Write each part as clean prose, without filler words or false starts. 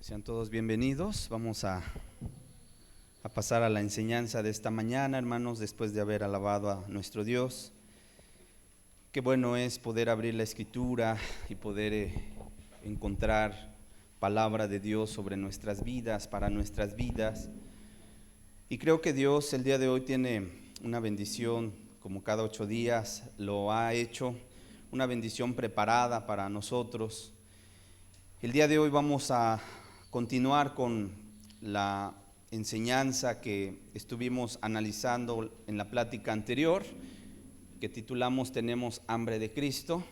Sean todos bienvenidos. Vamos a pasar a la enseñanza de esta mañana, hermanos, después de haber alabado a nuestro Dios. Qué bueno es poder abrir la Escritura y poder encontrar palabra de Dios sobre nuestras vidas, para nuestras vidas. Y creo que Dios el día de hoy tiene una bendición, como cada 8 días lo ha hecho, una bendición preparada para nosotros. El día de hoy vamos a continuar con la enseñanza que estuvimos analizando en la plática anterior, que titulamos Tenemos hambre de Cristo.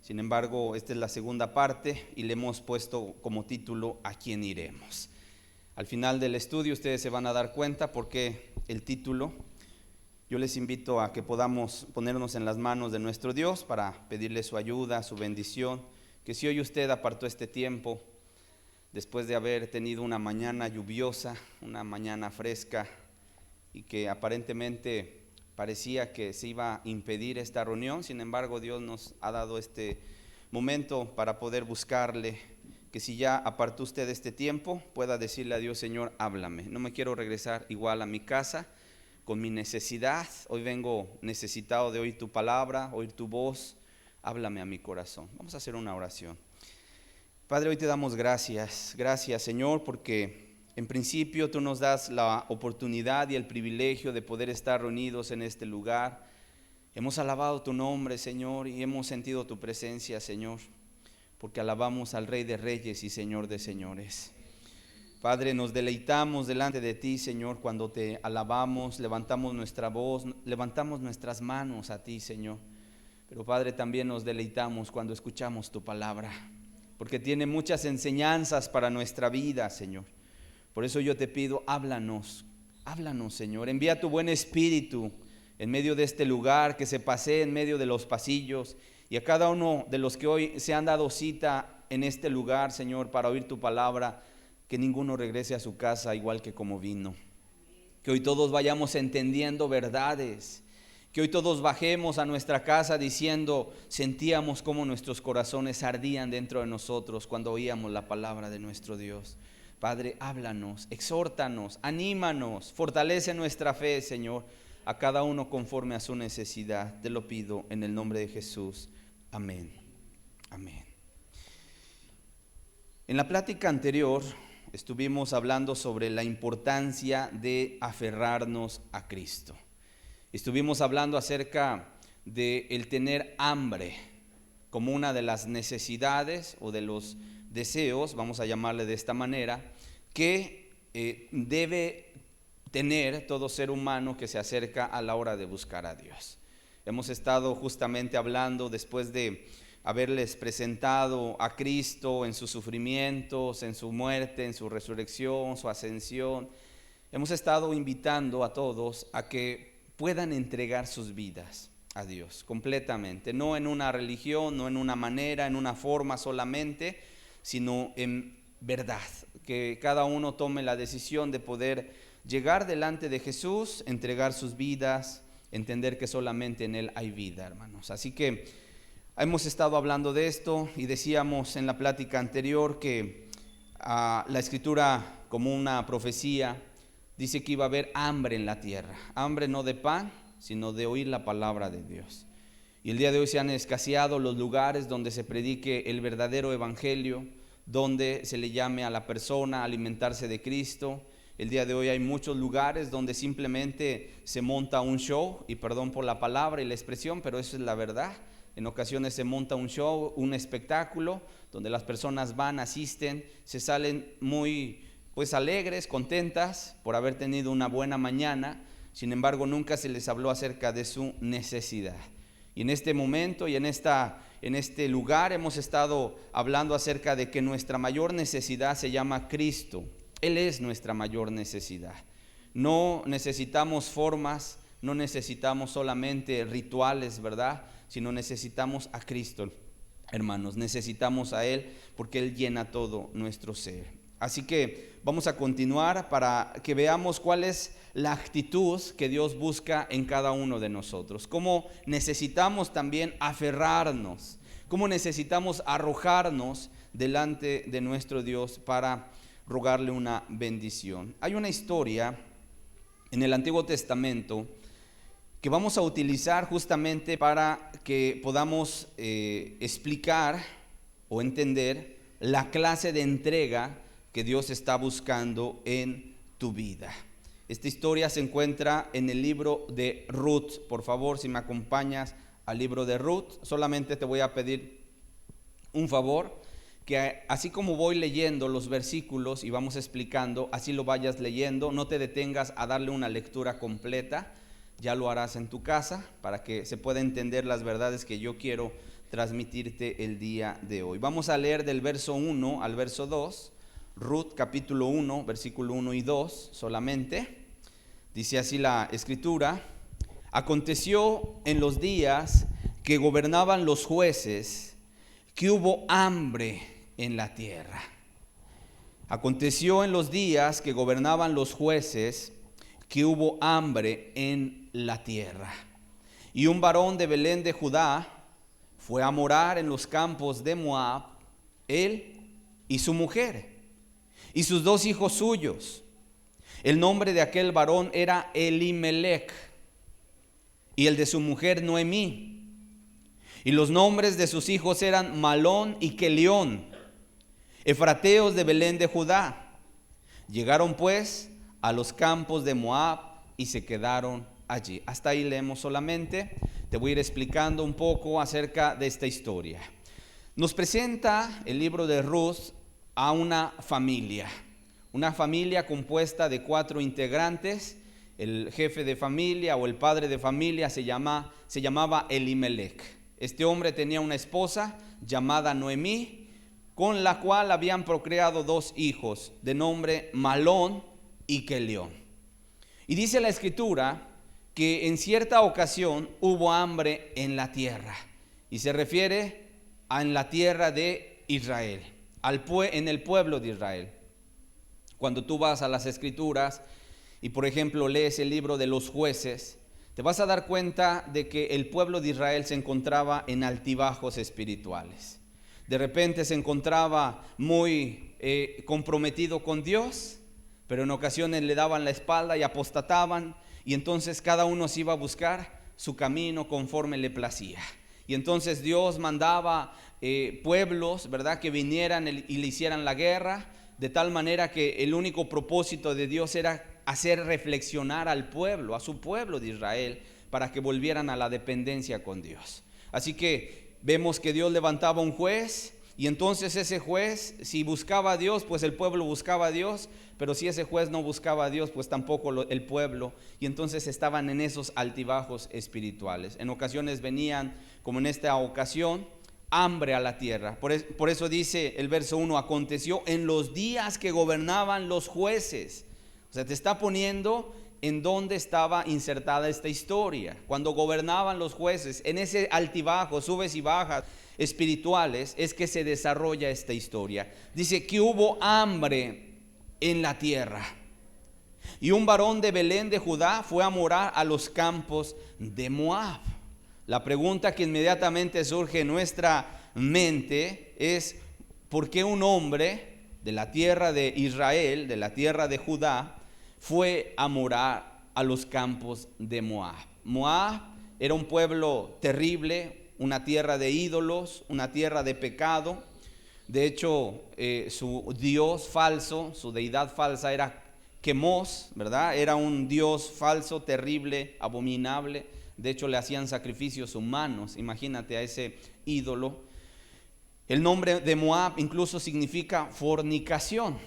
Sin embargo, esta es la segunda parte y le hemos puesto como título ¿A quién iremos? Al final del estudio ustedes se van a dar cuenta por qué el título. Yo les invito a que podamos ponernos en las manos de nuestro Dios para pedirle su ayuda, su bendición, que si hoy usted apartó este tiempo, después de haber tenido una mañana lluviosa, una mañana fresca, y que aparentemente parecía que se iba a impedir esta reunión, sin embargo Dios nos ha dado este momento para poder buscarle, que si ya apartó usted este tiempo, pueda decirle a Dios: Señor, háblame, no me quiero regresar igual a mi casa con mi necesidad, hoy vengo necesitado de oír tu palabra, oír tu voz, háblame a mi corazón. Vamos a hacer una oración. Padre, hoy te damos gracias, Señor, porque en principio tú nos das la oportunidad y el privilegio de poder estar reunidos en este lugar. Hemos alabado tu nombre, Señor, y hemos sentido tu presencia, Señor, porque alabamos al Rey de Reyes y Señor de Señores. Padre, nos deleitamos delante de ti, Señor, cuando te alabamos, levantamos nuestra voz, levantamos nuestras manos a ti, Señor. Pero Padre, también nos deleitamos cuando escuchamos tu palabra, porque tiene muchas enseñanzas para nuestra vida, Señor. Por eso yo te pido, háblanos, Señor. Envía tu buen espíritu en medio de este lugar, que se pasee en medio de los pasillos, y a cada uno de los que hoy se han dado cita en este lugar, Señor, para oír tu palabra, que ninguno regrese a su casa igual que como vino. Que hoy todos vayamos entendiendo verdades. Que hoy todos bajemos a nuestra casa diciendo: sentíamos cómo nuestros corazones ardían dentro de nosotros cuando oíamos la palabra de nuestro Dios. Padre, háblanos, exhórtanos, anímanos, fortalece nuestra fe, Señor, a cada uno conforme a su necesidad. Te lo pido en el nombre de Jesús. Amén. Amén. En la plática anterior estuvimos hablando sobre la importancia de aferrarnos a Cristo. Estuvimos hablando acerca de el tener hambre como una de las necesidades o de los deseos, vamos a llamarle de esta manera, que debe tener todo ser humano que se acerca a la hora de buscar a Dios. Hemos estado justamente hablando, después de haberles presentado a Cristo en sus sufrimientos, en su muerte, en su resurrección, su ascensión. Hemos estado invitando a todos a que puedan entregar sus vidas a Dios completamente, no en una religión, no en una manera, en una forma solamente, sino en verdad, que cada uno tome la decisión de poder llegar delante de Jesús, entregar sus vidas, entender que solamente en Él hay vida, hermanos. Así que hemos estado hablando de esto y decíamos en la plática anterior que la Escritura, como una profecía, dice que iba a haber hambre en la tierra, hambre no de pan, sino de oír la palabra de Dios. Y el día de hoy se han escaseado los lugares donde se predique el verdadero evangelio, donde se le llame a la persona a alimentarse de Cristo. El día de hoy hay muchos lugares donde simplemente se monta un show, y perdón por la palabra y la expresión, pero eso es la verdad. En ocasiones se monta un show, un espectáculo, donde las personas van, asisten, se salen muy alegres, contentas por haber tenido una buena mañana. Sin embargo, nunca se les habló acerca de su necesidad. Y en este momento y en este lugar hemos estado hablando acerca de que nuestra mayor necesidad se llama Cristo. Él es nuestra mayor necesidad. No necesitamos formas, no necesitamos solamente rituales, ¿verdad? Sino necesitamos a Cristo, hermanos. Necesitamos a Él porque Él llena todo nuestro ser. Así que vamos a continuar para que veamos cuál es la actitud que Dios busca en cada uno de nosotros. Cómo necesitamos también aferrarnos, cómo necesitamos arrojarnos delante de nuestro Dios para rogarle una bendición. Hay una historia en el Antiguo Testamento que vamos a utilizar justamente para que podamos explicar o entender la clase de entrega que Dios está buscando en tu vida. Esta historia se encuentra en el libro de Ruth. Por favor, si me acompañas al libro de Ruth, solamente te voy a pedir un favor, que así como voy leyendo los versículos y vamos explicando, así lo vayas leyendo, no te detengas a darle una lectura completa, ya lo harás en tu casa para que se pueda entender las verdades que yo quiero transmitirte el día de hoy. Vamos a leer del verso 1 al verso 2, Ruth capítulo 1, versículo 1 y 2 solamente. Dice así la escritura: aconteció en los días que gobernaban los jueces que hubo hambre en la tierra. Aconteció en los días que gobernaban los jueces que hubo hambre en la tierra. Y un varón de Belén de Judá fue a morar en los campos de Moab, él y su mujer, y sus 2 hijos suyos. El nombre de aquel varón era Elimelech, y el de su mujer Noemí. Y los nombres de sus hijos eran Malón y Kelión, efrateos de Belén de Judá. Llegaron pues a los campos de Moab y se quedaron allí. Hasta ahí leemos solamente. Te voy a ir explicando un poco acerca de esta historia. Nos presenta el libro de Ruth a una familia compuesta de 4 integrantes. El jefe de familia o el padre de familia se llamaba Elimelech. Este hombre tenía una esposa llamada Noemí, con la cual habían procreado 2 hijos de nombre Malón y Kelión. Y dice la escritura que en cierta ocasión hubo hambre en la tierra, y se refiere a en la tierra de Israel, en el pueblo de Israel. Cuando tú vas a las escrituras y por ejemplo lees el libro de los jueces, te vas a dar cuenta de que el pueblo de Israel se encontraba en altibajos espirituales. De repente se encontraba muy comprometido con Dios, pero en ocasiones le daban la espalda y apostataban, y entonces cada uno se iba a buscar su camino conforme le placía. Y entonces Dios mandaba pueblos, ¿verdad?, que vinieran y le hicieran la guerra, de tal manera que el único propósito de Dios era hacer reflexionar al pueblo, a su pueblo de Israel, para que volvieran a la dependencia con Dios. Así que vemos que Dios levantaba un juez, y entonces ese juez, si buscaba a Dios, pues el pueblo buscaba a Dios, pero si ese juez no buscaba a Dios, pues tampoco el pueblo, y entonces estaban en esos altibajos espirituales. En ocasiones venían, como en esta ocasión, hambre a la tierra. Por eso dice el verso 1, aconteció en los días que gobernaban los jueces. O sea, te está poniendo en dónde estaba insertada esta historia. Cuando gobernaban los jueces, en ese altibajo, subes y bajas espirituales, es que se desarrolla esta historia. Dice que hubo hambre en la tierra. Y un varón de Belén de Judá fue a morar a los campos de Moab. La pregunta que inmediatamente surge en nuestra mente es: ¿por qué un hombre de la tierra de Israel, de la tierra de Judá, fue a morar a los campos de Moab? Moab era un pueblo terrible, una tierra de ídolos, una tierra de pecado. De hecho, su dios falso, su deidad falsa era Quemos, ¿verdad? Era un dios falso, terrible, abominable. De hecho, le hacían sacrificios humanos. Imagínate a ese ídolo. El nombre de Moab incluso significa fornicación.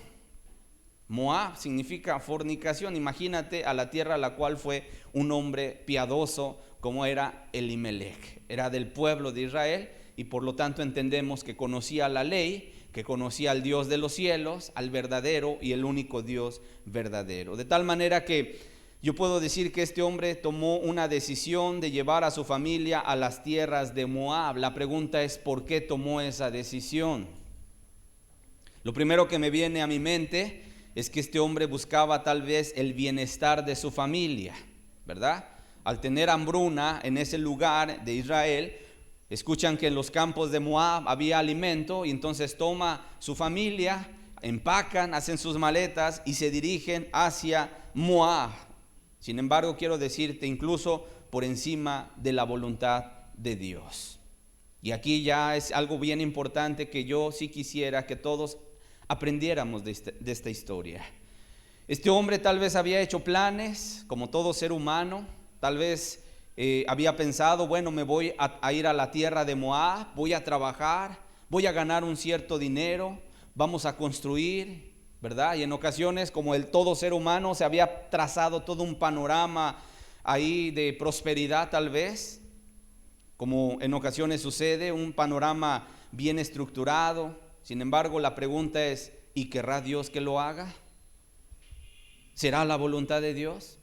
Moab significa fornicación. Imagínate a la tierra a la cual fue un hombre piadoso como era Elimelech. Era del pueblo de Israel y por lo tanto entendemos que conocía la ley, que conocía al Dios de los cielos, al verdadero y el único Dios verdadero. De tal manera que yo puedo decir que este hombre tomó una decisión de llevar a su familia a las tierras de Moab. La pregunta es: ¿por qué tomó esa decisión? Lo primero que me viene a mi mente es que este hombre buscaba tal vez el bienestar de su familia, ¿verdad? Al tener hambruna en ese lugar de Israel, Escuchan que en los campos de Moab había alimento y entonces toma su familia, empacan, hacen sus maletas y se dirigen hacia Moab. Sin embargo, quiero decirte, incluso por encima de la voluntad de Dios. Y aquí ya es algo bien importante que yo sí quisiera que todos aprendiéramos de esta historia. Este hombre tal vez había hecho planes, como todo ser humano, tal vez había pensado, bueno, me voy a ir a la tierra de Moab, voy a trabajar, voy a ganar un cierto dinero, vamos a construir, ¿verdad? Y en ocasiones, como todo ser humano, se había trazado todo un panorama ahí de prosperidad tal vez, como en ocasiones sucede, un panorama bien estructurado. Sin embargo, la pregunta es, ¿y querrá Dios que lo haga? ¿Será la voluntad de Dios?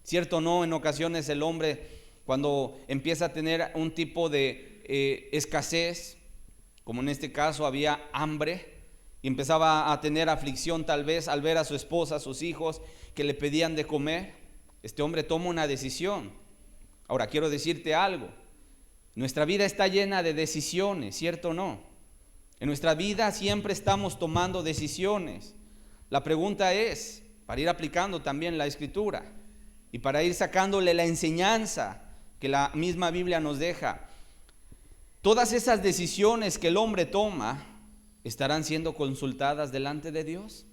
¿Cierto o no? En ocasiones el hombre, cuando empieza a tener un tipo de escasez, como en este caso había hambre, y empezaba a tener aflicción tal vez al ver a su esposa, a sus hijos, que le pedían de comer, este hombre toma una decisión. Ahora, quiero decirte algo. Nuestra vida está llena de decisiones, ¿cierto o no? En nuestra vida siempre estamos tomando decisiones. La pregunta es, para ir aplicando también la Escritura y para ir sacándole la enseñanza que la misma Biblia nos deja, todas esas decisiones que el hombre toma estarán siendo consultadas delante de Dios.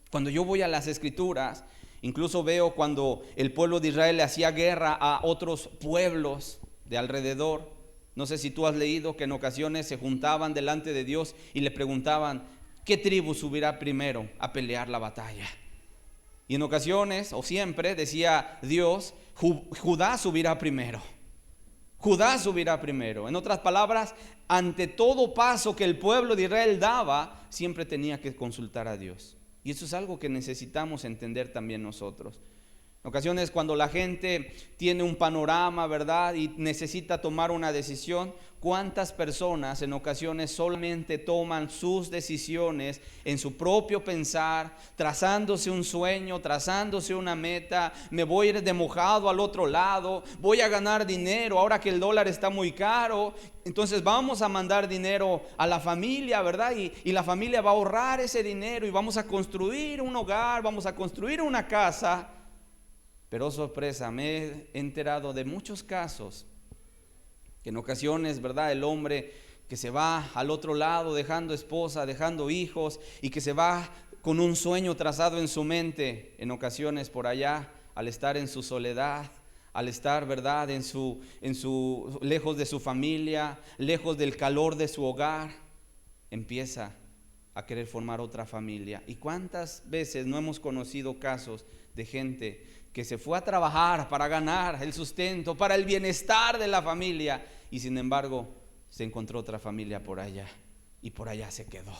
Cuando yo voy a las Escrituras, incluso veo cuando el pueblo de Israel le hacía guerra a otros pueblos de alrededor. No sé si tú has leído que en ocasiones se juntaban delante de Dios y le preguntaban, ¿qué tribu subirá primero a pelear la batalla? Y en ocasiones, o siempre, decía Dios, Judá subirá primero. Judá subirá primero. En otras palabras, ante todo paso que el pueblo de Israel daba, siempre tenía que consultar a Dios. Y eso es algo que necesitamos entender también nosotros. En ocasiones cuando la gente tiene un panorama, ¿verdad? Y necesita tomar una decisión, ¿cuántas personas en ocasiones solamente toman sus decisiones en su propio pensar, trazándose un sueño, trazándose una meta? Me voy a ir de mojado al otro lado, voy a ganar dinero ahora que el dólar está muy caro, entonces vamos a mandar dinero a la familia, ¿verdad? Y la familia va a ahorrar ese dinero y vamos a construir un hogar, vamos a construir una casa. Pero sorpresa, me he enterado de muchos casos que en ocasiones, ¿verdad? El hombre que se va al otro lado dejando esposa, dejando hijos y que se va con un sueño trazado en su mente, en ocasiones por allá, al estar en su soledad, al estar, ¿verdad? Lejos de su familia, lejos del calor de su hogar, empieza a querer formar otra familia. ¿Y cuántas veces no hemos conocido casos de gente que se fue a trabajar para ganar el sustento, para el bienestar de la familia, y sin embargo se encontró otra familia por allá y por allá se quedó?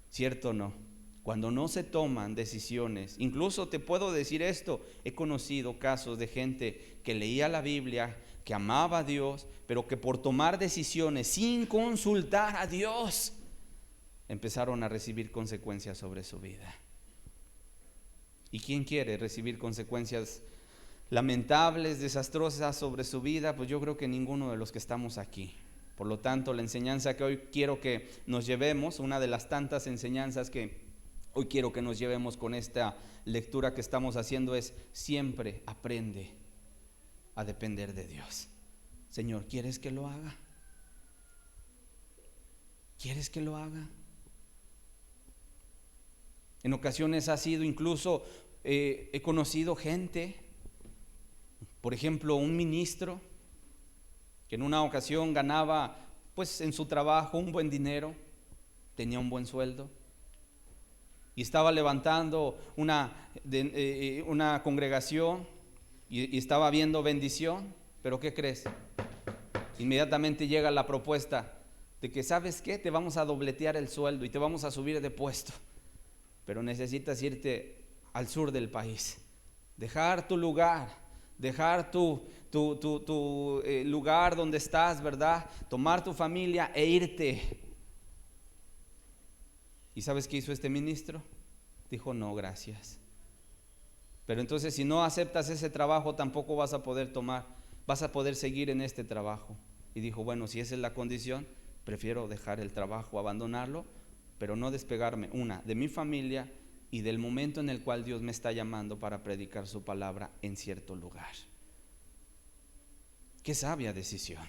¿Cierto o no? Cuando no se toman decisiones, incluso te puedo decir esto, he conocido casos de gente que leía la Biblia, que amaba a Dios, pero que por tomar decisiones sin consultar a Dios, empezaron a recibir consecuencias sobre su vida. ¿Y quién quiere recibir consecuencias lamentables, desastrosas sobre su vida? Pues yo creo que ninguno de los que estamos aquí. Por lo tanto, la enseñanza que hoy quiero que nos llevemos, una de las tantas enseñanzas que hoy quiero que nos llevemos con esta lectura que estamos haciendo es: siempre aprende a depender de Dios. Señor, ¿quieres que lo haga? ¿Quieres que lo haga? En ocasiones ha sido incluso, he conocido gente, por ejemplo, un ministro que en una ocasión ganaba, pues en su trabajo, un buen dinero, tenía un buen sueldo y estaba levantando una congregación y estaba viendo bendición. Pero ¿qué crees? Inmediatamente llega la propuesta de que, ¿sabes qué? Te vamos a dobletear el sueldo y te vamos a subir de puesto, pero necesitas irte al sur del país, dejar tu lugar, dejar tu lugar donde estás, ¿verdad? Tomar tu familia e irte. ¿Y sabes qué hizo este ministro? Dijo: no, gracias. Pero entonces, si no aceptas ese trabajo, tampoco vas a poder seguir en este trabajo. y dijo, bueno, si esa es la condición, prefiero dejar el trabajo, abandonarlo, pero no despegarme, de mi familia y del momento en el cual Dios me está llamando para predicar su palabra en cierto lugar. Qué sabia decisión.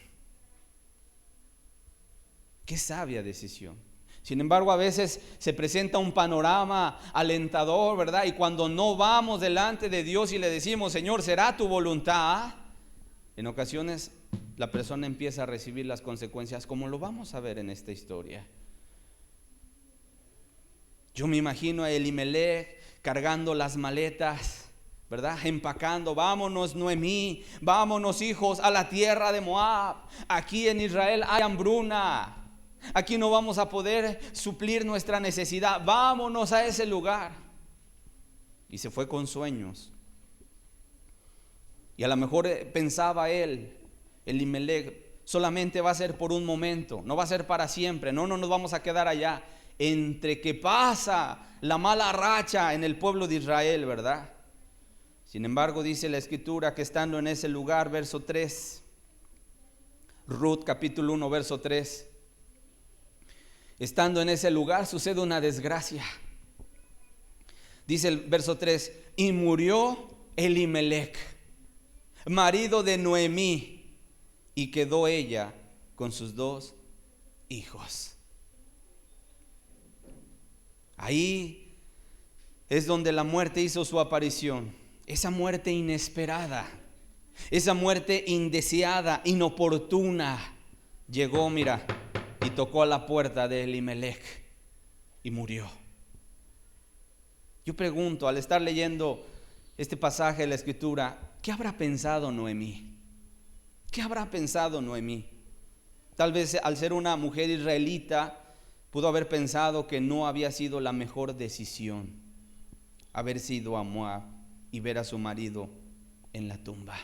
Qué sabia decisión. Sin embargo, a veces se presenta un panorama alentador, ¿verdad? Y cuando no vamos delante de Dios y le decimos, Señor, ¿será tu voluntad? En ocasiones la persona empieza a recibir las consecuencias, como lo vamos a ver en esta historia. Yo me imagino a Elimelech cargando las maletas, ¿verdad? Empacando, vámonos Noemí, vámonos hijos a la tierra de Moab. Aquí en Israel hay hambruna. Aquí no vamos a poder suplir nuestra necesidad. Vámonos a ese lugar. Y se fue con sueños. Y a lo mejor pensaba Elimelech, solamente va a ser por un momento, no va a ser para siempre. No nos vamos a quedar allá. Entre que pasa la mala racha en el pueblo de Israel, ¿verdad? Sin embargo, dice la Escritura que estando en ese lugar, verso 3, Ruth capítulo 1, verso 3, estando en ese lugar sucede una desgracia. Dice el verso 3, y murió Elimelech, marido de Noemí, y quedó ella con sus 2 hijos. Ahí es donde la muerte hizo su aparición. Esa muerte inesperada, esa muerte indeseada, inoportuna, llegó, mira, y tocó a la puerta de Elimelech y murió. Yo pregunto, al estar leyendo este pasaje de la Escritura, ¿qué habrá pensado Noemí? ¿Qué habrá pensado Noemí? Tal vez al ser una mujer israelita, pudo haber pensado que no había sido la mejor decisión haber sido a Moab y ver a su marido en la tumba.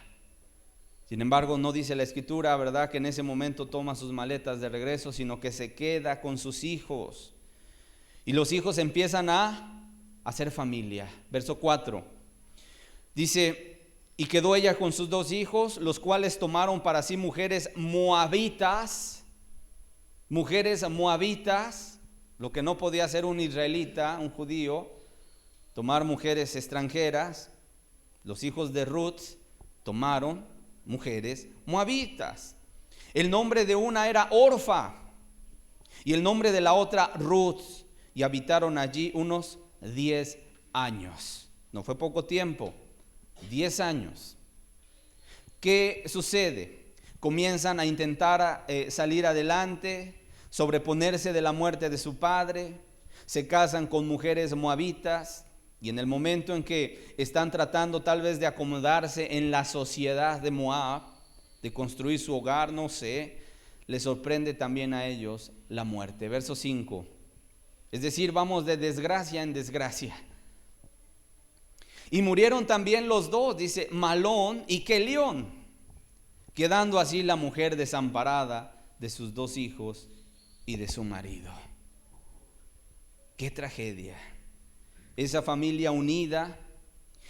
Sin embargo, no dice la Escritura, ¿verdad?, que en ese momento toma sus maletas de regreso, sino que se queda con sus hijos. Y los hijos empiezan a hacer familia. Verso 4. Dice, y quedó ella con sus 2 hijos, los cuales tomaron para sí mujeres moabitas, lo que no podía hacer un israelita, un judío, tomar mujeres extranjeras. Los hijos de Ruth tomaron mujeres moabitas. El nombre de una era Orfa y el nombre de la otra Ruth, y habitaron allí unos 10 años. No fue poco tiempo, 10 años. ¿Qué sucede? Comienzan a intentar salir adelante, sobreponerse de la muerte de su padre, se casan con mujeres moabitas, y en el momento en que están tratando tal vez de acomodarse en la sociedad de Moab, de construir su hogar, no sé, les sorprende también a ellos la muerte. Verso 5. Es decir, vamos de desgracia en desgracia. Y murieron también los 2, dice, Malón y Kelión, quedando así la mujer desamparada de sus 2 hijos y de su marido. ¡Qué tragedia! Esa familia unida,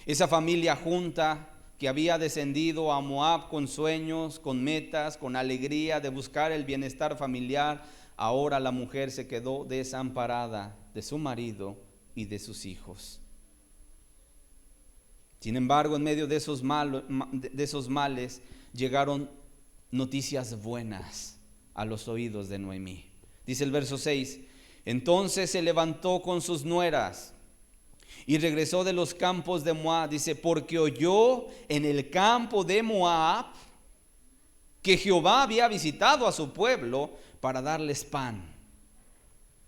esa familia junta que había descendido a Moab con sueños, con metas, con alegría de buscar el bienestar familiar, ahora la mujer se quedó desamparada de su marido y de sus hijos. Sin embargo, en medio de esos males llegaron noticias buenas a los oídos de Noemí. Dice el verso 6, entonces se levantó con sus nueras y regresó de los campos de Moab, dice, porque oyó en el campo de Moab que Jehová había visitado a su pueblo para darles pan.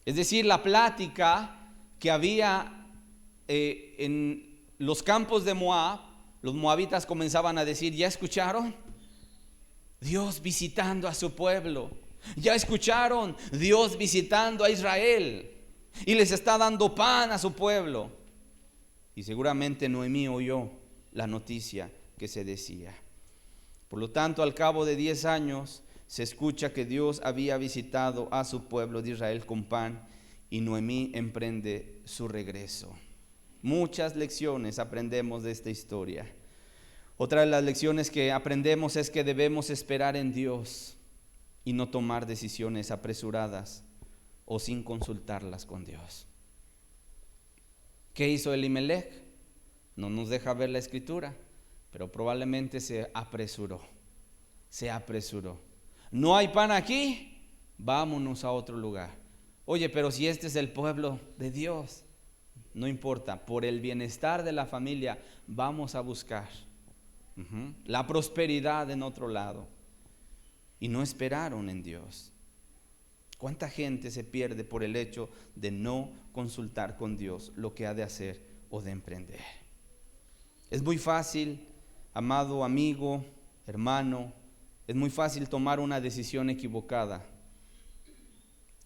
Es decir, la plática que había en los campos de Moab, los moabitas comenzaban a decir, ¿ya escucharon? Dios visitando a su pueblo. ¿Ya escucharon? Dios visitando a Israel y les está dando pan a su pueblo. Y seguramente Noemí oyó la noticia que se decía. Por lo tanto, al cabo de 10 años se escucha que Dios había visitado a su pueblo de Israel con pan, y Noemí emprende su regreso. Muchas lecciones aprendemos de esta historia. Otra de las lecciones que aprendemos es que debemos esperar en Dios. y no tomar decisiones apresuradas o sin consultarlas con Dios. ¿Qué hizo Elimelech? No nos deja ver la escritura, pero probablemente se apresuró. No hay pan aquí, vámonos a otro lugar. Oye, pero si este es el pueblo de Dios, no importa, por el bienestar de la familia vamos a buscar la prosperidad en otro lado. Y no esperaron en Dios. ¿Cuánta gente se pierde por el hecho de no consultar con Dios lo que ha de hacer o de emprender? Es muy fácil, amado amigo, hermano, es muy fácil tomar una decisión equivocada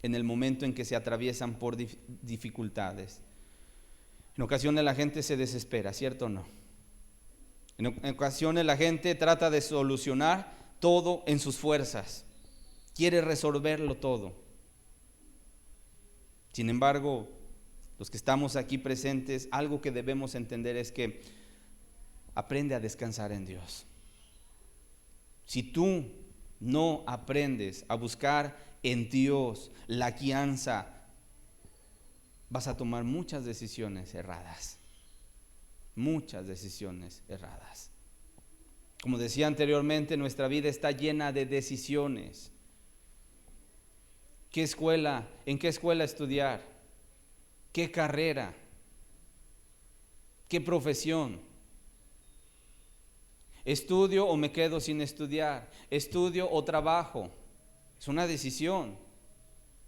en el momento en que se atraviesan por dificultades. En ocasiones la gente se desespera, ¿cierto o no? En ocasiones la gente trata de solucionar todo en sus fuerzas, quiere resolverlo todo. Sin embargo, los que estamos aquí presentes, algo que debemos entender es que aprende a descansar en Dios. Si tú no aprendes a buscar en Dios la guianza, vas a tomar muchas decisiones erradas. Como decía anteriormente, nuestra vida está llena de decisiones. ¿Qué escuela? ¿En qué escuela estudiar? ¿Qué carrera? ¿Qué profesión? ¿Estudio o me quedo sin estudiar? ¿Estudio o trabajo? Es una decisión.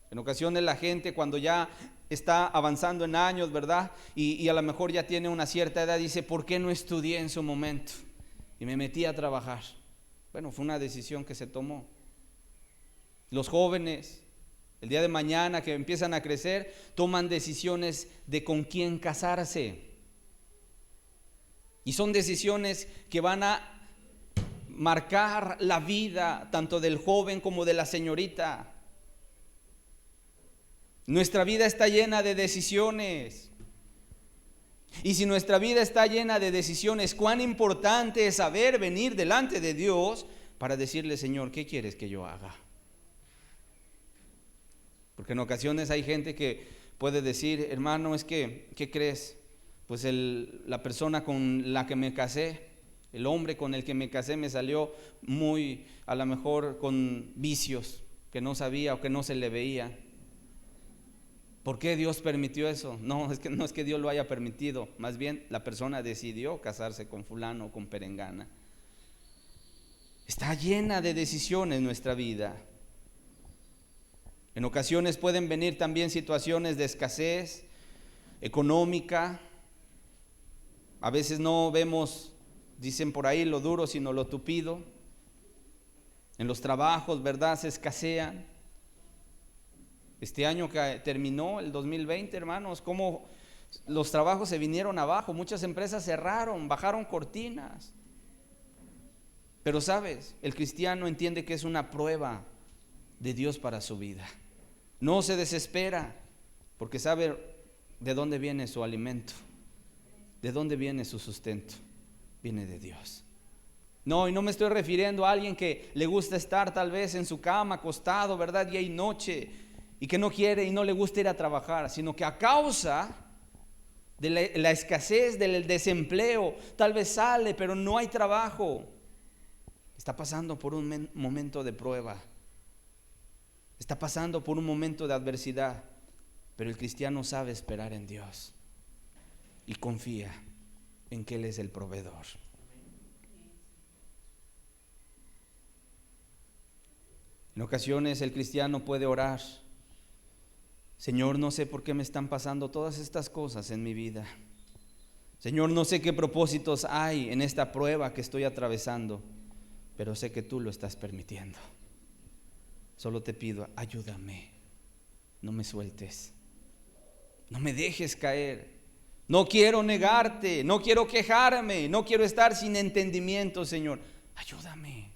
En ocasiones la gente, cuando ya está avanzando en años, ¿verdad? Y a lo mejor ya tiene una cierta edad, dice, ¿por qué no estudié en su momento? Y me metí a trabajar. Bueno, fue una decisión que se tomó. Los jóvenes, el día de mañana que empiezan a crecer, toman decisiones de con quién casarse. Y son decisiones que van a marcar la vida tanto del joven como de la señorita. Nuestra vida está llena de decisiones. Y si nuestra vida está llena de decisiones, cuán importante es saber venir delante de Dios para decirle, Señor, ¿qué quieres que yo haga? Porque en ocasiones hay gente que puede decir, hermano, es que, ¿qué crees? Pues la persona con la que me casé, el hombre con el que me casé me salió muy, a lo mejor con vicios que no sabía o que no se le veía. ¿Por qué Dios permitió eso? No es que Dios lo haya permitido, más bien la persona decidió casarse con fulano o con perengana. Está llena de decisiones nuestra vida. En ocasiones pueden venir también situaciones de escasez económica. A veces no vemos, dicen por ahí, lo duro sino lo tupido. En los trabajos, ¿verdad? Se escasean. Este año que terminó, el 2020, hermanos, cómo los trabajos se vinieron abajo, muchas empresas cerraron, bajaron cortinas. Pero sabes, el cristiano entiende que es una prueba de Dios para su vida. No se desespera, porque sabe de dónde viene su alimento, de dónde viene su sustento, viene de Dios. No, y no me estoy refiriendo a alguien que le gusta estar tal vez en su cama, acostado, ¿verdad? Día y noche, y que no quiere y no le gusta ir a trabajar, sino que a causa de la escasez, del desempleo, tal vez sale, pero no hay trabajo. Está pasando por un momento de prueba. Está pasando por un momento de adversidad. Pero el cristiano sabe esperar en Dios y confía en que Él es el proveedor. En ocasiones el cristiano puede orar: Señor, no sé por qué me están pasando todas estas cosas en mi vida. Señor, no sé qué propósitos hay en esta prueba que estoy atravesando, pero sé que tú lo estás permitiendo. Solo te pido, ayúdame, no me sueltes, no me dejes caer. No quiero negarte, no quiero quejarme, no quiero estar sin entendimiento, Señor. Ayúdame.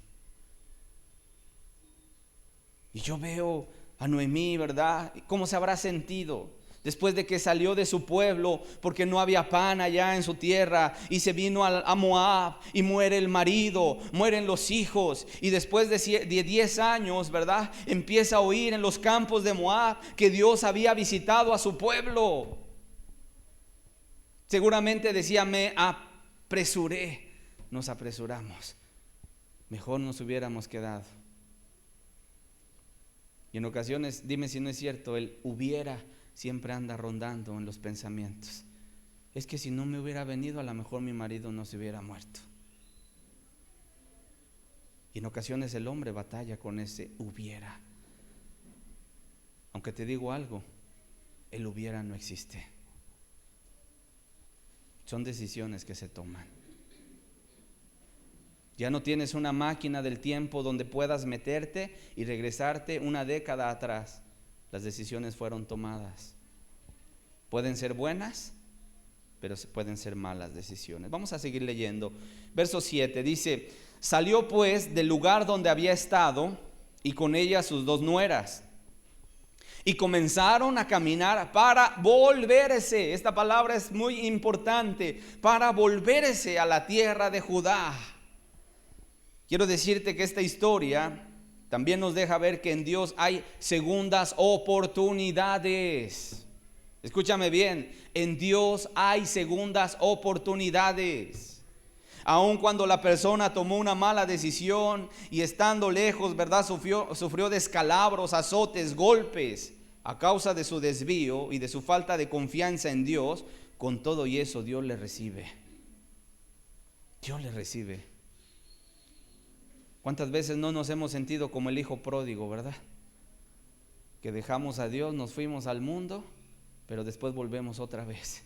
Y yo veo a Noemí, ¿verdad? ¿Cómo se habrá sentido después de que salió de su pueblo porque no había pan allá en su tierra, y se vino a Moab, y muere el marido, mueren los hijos, y después de 10 años, ¿verdad?, empieza a oír en los campos de Moab que Dios había visitado a su pueblo. Seguramente decía: me apresuré, nos apresuramos, mejor nos hubiéramos quedado. Y en ocasiones, dime si no es cierto, el hubiera siempre anda rondando en los pensamientos. Es que si no me hubiera venido, a lo mejor mi marido no se hubiera muerto. Y en ocasiones el hombre batalla con ese hubiera. Aunque te digo algo, el hubiera no existe. Son decisiones que se toman. Ya no tienes una máquina del tiempo donde puedas meterte y regresarte una década atrás. Las decisiones fueron tomadas. Pueden ser buenas, pero pueden ser malas decisiones. Vamos a seguir leyendo. Verso 7 dice: salió pues del lugar donde había estado, y con ella sus 2 nueras, y comenzaron a caminar para volverse. Esta palabra es muy importante: para volverse a la tierra de Judá. Quiero decirte que esta historia también nos deja ver que en Dios hay segundas oportunidades. Escúchame bien, en Dios hay segundas oportunidades. Aun cuando la persona tomó una mala decisión y estando lejos, ¿verdad?, sufrió descalabros, azotes, golpes a causa de su desvío y de su falta de confianza en Dios, con todo y eso Dios le recibe. Dios le recibe. ¿Cuántas veces no nos hemos sentido como el hijo pródigo, verdad? Que dejamos a Dios, nos fuimos al mundo, pero después volvemos otra vez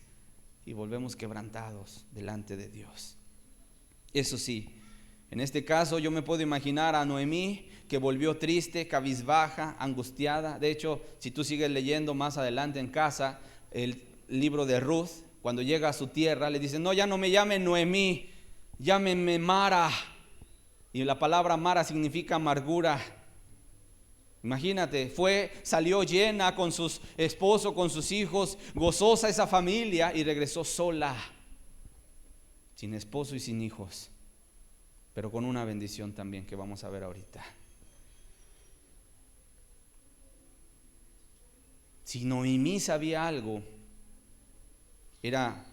y volvemos quebrantados delante de Dios. Eso sí, en este caso yo me puedo imaginar a Noemí, que volvió triste, cabizbaja, angustiada. De hecho, si tú sigues leyendo más adelante en casa el libro de Ruth, cuando llega a su tierra le dice: no, ya no me llamen Noemí, llámenme Mara. Y la palabra Mara significa amargura. Imagínate, salió llena con su esposo, con sus hijos, gozosa esa familia, y regresó sola, sin esposo y sin hijos, pero con una bendición también que vamos a ver ahorita. Si Noemí sabía algo, era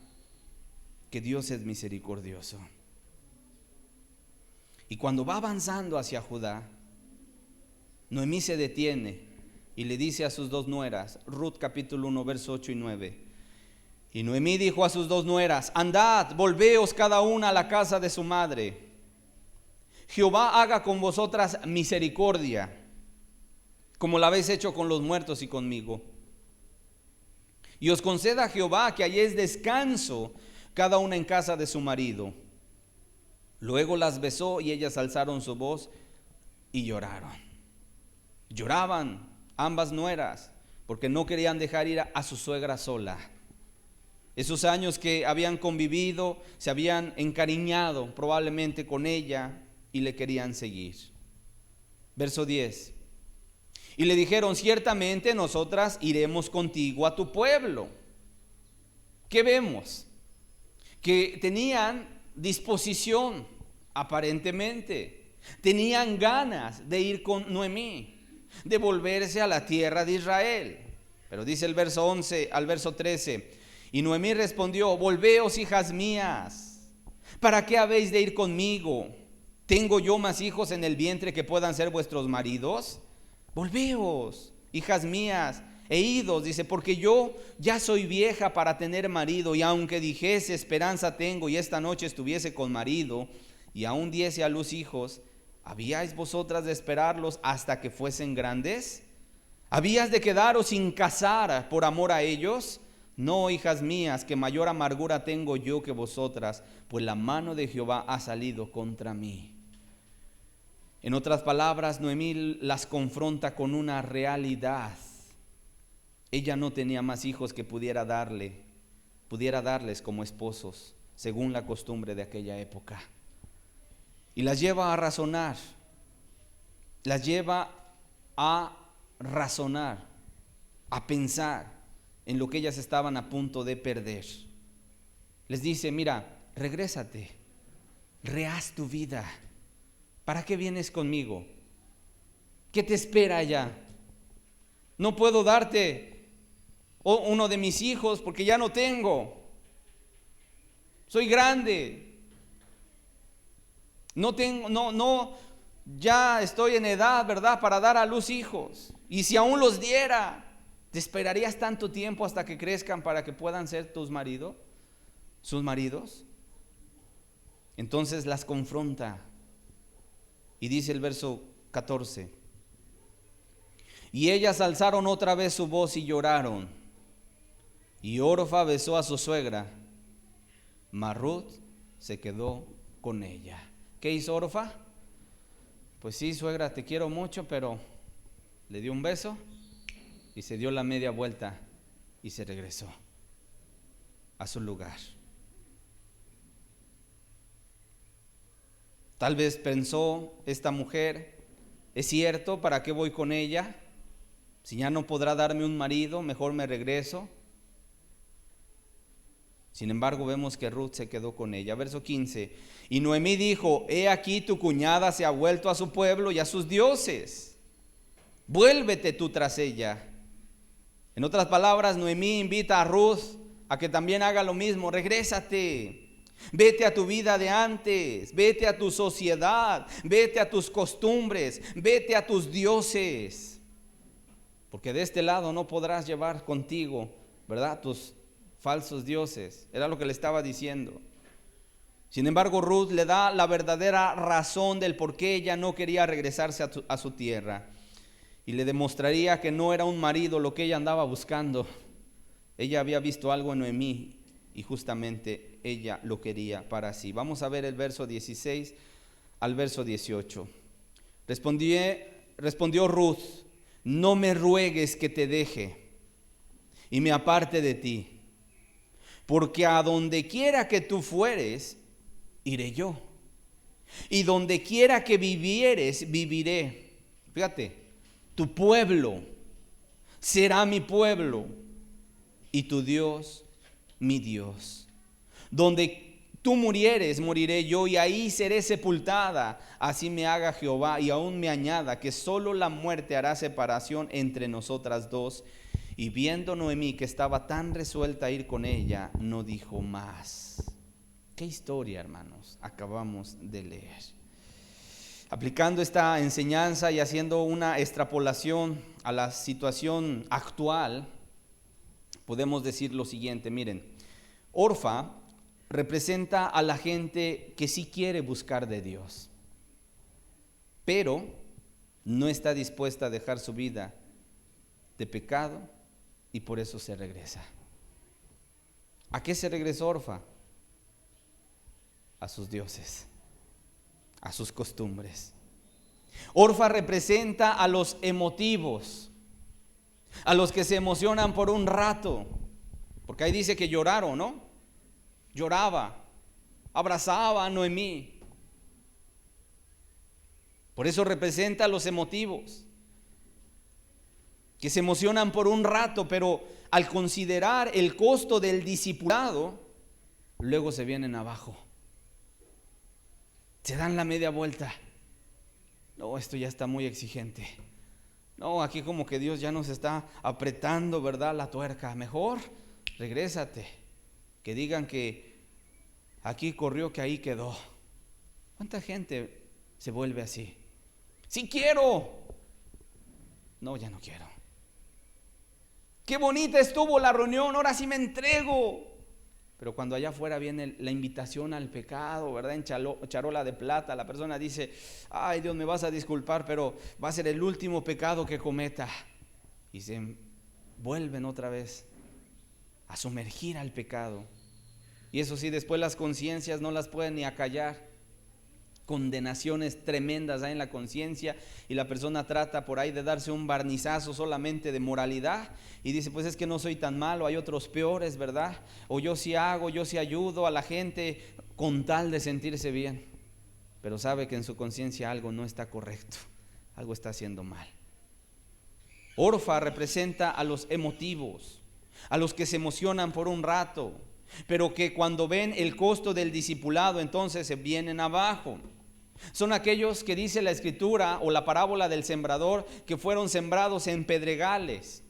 que Dios es misericordioso. Y cuando va avanzando hacia Judá, Noemí se detiene y le dice a sus 2 nueras, Ruth capítulo 1, verso 8 y 9. Y Noemí dijo a sus 2 nueras: andad, volveos cada una a la casa de su madre. Jehová haga con vosotras misericordia, como la habéis hecho con los muertos y conmigo. Y os conceda Jehová que halléis descanso cada una en casa de su marido. Luego las besó y ellas alzaron su voz y lloraron. Lloraban ambas nueras porque no querían dejar ir a su suegra sola. Esos años que habían convivido, se habían encariñado probablemente con ella y le querían seguir. Verso 10. Y le dijeron: ciertamente nosotras iremos contigo a tu pueblo. ¿Qué vemos? Que tenían disposición, aparentemente. Tenían ganas de ir con Noemí, de volverse a la tierra de Israel. Pero dice el verso 11 al verso 13: y Noemí respondió: volveos, hijas mías, ¿para qué habéis de ir conmigo? ¿Tengo yo más hijos en el vientre que puedan ser vuestros maridos? Volveos, hijas mías, e idos, dice, porque yo ya soy vieja para tener marido, y aunque dijese esperanza tengo y esta noche estuviese con marido, y aún diese a luz hijos, ¿habíais vosotras de esperarlos hasta que fuesen grandes? ¿Habías de quedaros sin casar por amor a ellos? No, hijas mías, que mayor amargura tengo yo que vosotras, pues la mano de Jehová ha salido contra mí. En otras palabras, Noemí las confronta con una realidad. Ella no tenía más hijos que pudiera darles como esposos, según la costumbre de aquella época. Y las lleva a razonar, a pensar en lo que ellas estaban a punto de perder. Les dice: mira, regrésate, rehaz tu vida. ¿Para qué vienes conmigo? ¿Qué te espera allá? No puedo darte uno de mis hijos porque ya no tengo. Soy grande. Ya estoy en edad, ¿verdad?, para dar a luz hijos. Y si aún los diera, ¿te esperarías tanto tiempo hasta que crezcan para que puedan ser sus maridos? Entonces las confronta. Y dice el verso 14: y ellas alzaron otra vez su voz y lloraron. Y Orfa besó a su suegra, mas Ruth se quedó con ella. ¿Qué hizo Orfa? Pues sí, suegra, te quiero mucho, pero le dio un beso y se dio la media vuelta y se regresó a su lugar. Tal vez pensó esta mujer: es cierto, ¿para qué voy con ella? Si ya no podrá darme un marido, mejor me regreso. Sin embargo, vemos que Ruth se quedó con ella. Verso 15: y Noemí dijo: he aquí tu cuñada se ha vuelto a su pueblo y a sus dioses. Vuélvete tú tras ella. En otras palabras, Noemí invita a Ruth a que también haga lo mismo. Regrésate, vete a tu vida de antes, vete a tu sociedad, vete a tus costumbres, vete a tus dioses, porque de este lado no podrás llevar contigo, ¿verdad?, tus falsos dioses. Era lo que le estaba diciendo. Sin embargo, Ruth le da la verdadera razón del por qué ella no quería regresarse a su tierra, y le demostraría que no era un marido lo que ella andaba buscando. Ella había visto algo en Noemí y justamente ella lo quería para sí. Vamos a ver el verso 16 al verso 18. Respondió Ruth: no me ruegues que te deje y me aparte de ti, porque a donde quiera que tú fueres, iré yo, y donde quiera que vivieres, viviré. Fíjate, tu pueblo será mi pueblo y tu Dios mi Dios. Donde tú murieres, moriré yo, y ahí seré sepultada. Así me haga Jehová, y aún me añada, que solo la muerte hará separación entre nosotras dos. Y viendo Noemí que estaba tan resuelta a ir con ella, no dijo más. Qué historia, hermanos, acabamos de leer. Aplicando esta enseñanza y haciendo una extrapolación a la situación actual, podemos decir lo siguiente. Miren, Orfa representa a la gente que sí quiere buscar de Dios, pero no está dispuesta a dejar su vida de pecado, y por eso se regresa. ¿A qué se regresó Orfa? A sus dioses, a sus costumbres. Orfa representa a los emotivos, a los que se emocionan por un rato, porque ahí dice que lloraron, ¿no? Lloraba, abrazaba a Noemí. Por eso representa a los emotivos, que se emocionan por un rato, pero al considerar el costo del discipulado, luego se vienen abajo, se dan la media vuelta. No, esto ya está muy exigente. No, aquí como que Dios ya nos está apretando, ¿verdad?, la tuerca. Mejor regrésate, que digan que aquí corrió, que ahí quedó. ¿Cuánta gente se vuelve así? Sí quiero. No, ya no quiero. Qué bonita estuvo la reunión, ahora sí me entrego. Pero cuando allá afuera viene la invitación al pecado, ¿verdad?, en charola de plata, la persona dice: ay, Dios, me vas a disculpar, pero va a ser el último pecado que cometa. Y se vuelven otra vez a sumergir al pecado. Y eso sí, después las conciencias no las pueden ni acallar. Condenaciones tremendas hay en la conciencia, y la persona trata por ahí de darse un barnizazo solamente de moralidad y dice: pues es que no soy tan malo, hay otros peores, ¿verdad? O yo sí hago, yo sí ayudo a la gente con tal de sentirse bien, pero sabe que en su conciencia algo no está correcto, algo está haciendo mal. Orfa representa a los emotivos, a los que se emocionan por un rato, pero que cuando ven el costo del discipulado entonces se vienen abajo. Son aquellos que dice la Escritura o la parábola del sembrador que fueron sembrados en pedregales,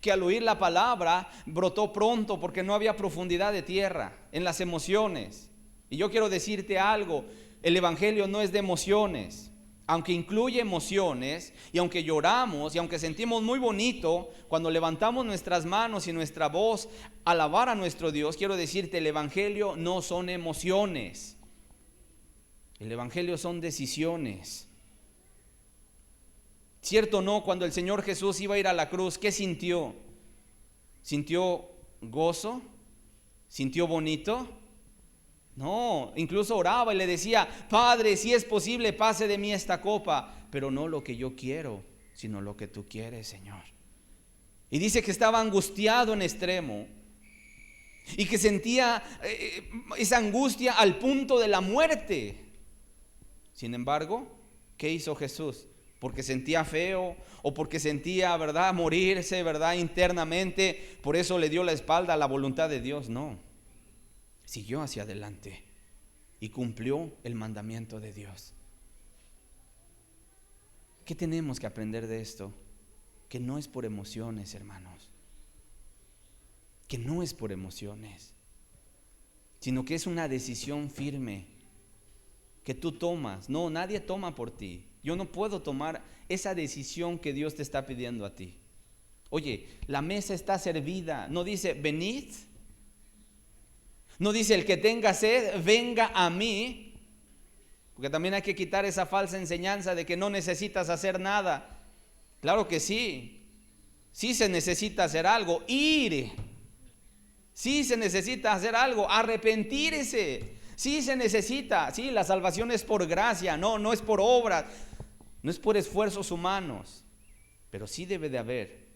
que al oír la palabra brotó pronto porque no había profundidad de tierra en las emociones. Y yo quiero decirte algo, el evangelio no es de emociones. Aunque incluye emociones y aunque lloramos y aunque sentimos muy bonito cuando levantamos nuestras manos y nuestra voz a alabar a nuestro Dios, quiero decirte, el evangelio no son emociones. El evangelio son decisiones. ¿Cierto o no? Cuando el Señor Jesús iba a ir a la cruz, ¿qué sintió? ¿Sintió gozo? ¿Sintió bonito? No, incluso oraba y le decía: Padre, si es posible, pase de mí esta copa, pero no lo que yo quiero, sino lo que tú quieres, Señor. Y dice que estaba angustiado en extremo y que sentía esa angustia al punto de la muerte. Sin embargo, ¿qué hizo Jesús? Porque sentía feo o porque sentía, ¿verdad?, morirse, ¿verdad?, internamente, por eso le dio la espalda a la voluntad de Dios. No, siguió hacia adelante y cumplió el mandamiento de Dios. ¿Qué tenemos que aprender de esto? Que no es por emociones, hermanos, que no es por emociones, sino que es una decisión firme que tú tomas. No, nadie toma por ti. Yo no puedo tomar esa decisión que Dios te está pidiendo a ti. Oye, la mesa está servida. No dice venid. No dice el que tenga sed, venga a mí. Porque también hay que quitar esa falsa enseñanza de que no necesitas hacer nada. Claro que sí. Sí se necesita hacer algo. Ir. Sí se necesita hacer algo. Arrepentirse. Sí se necesita. Sí, la salvación es por gracia. No es por obras. No es por esfuerzos humanos. Pero sí debe de haber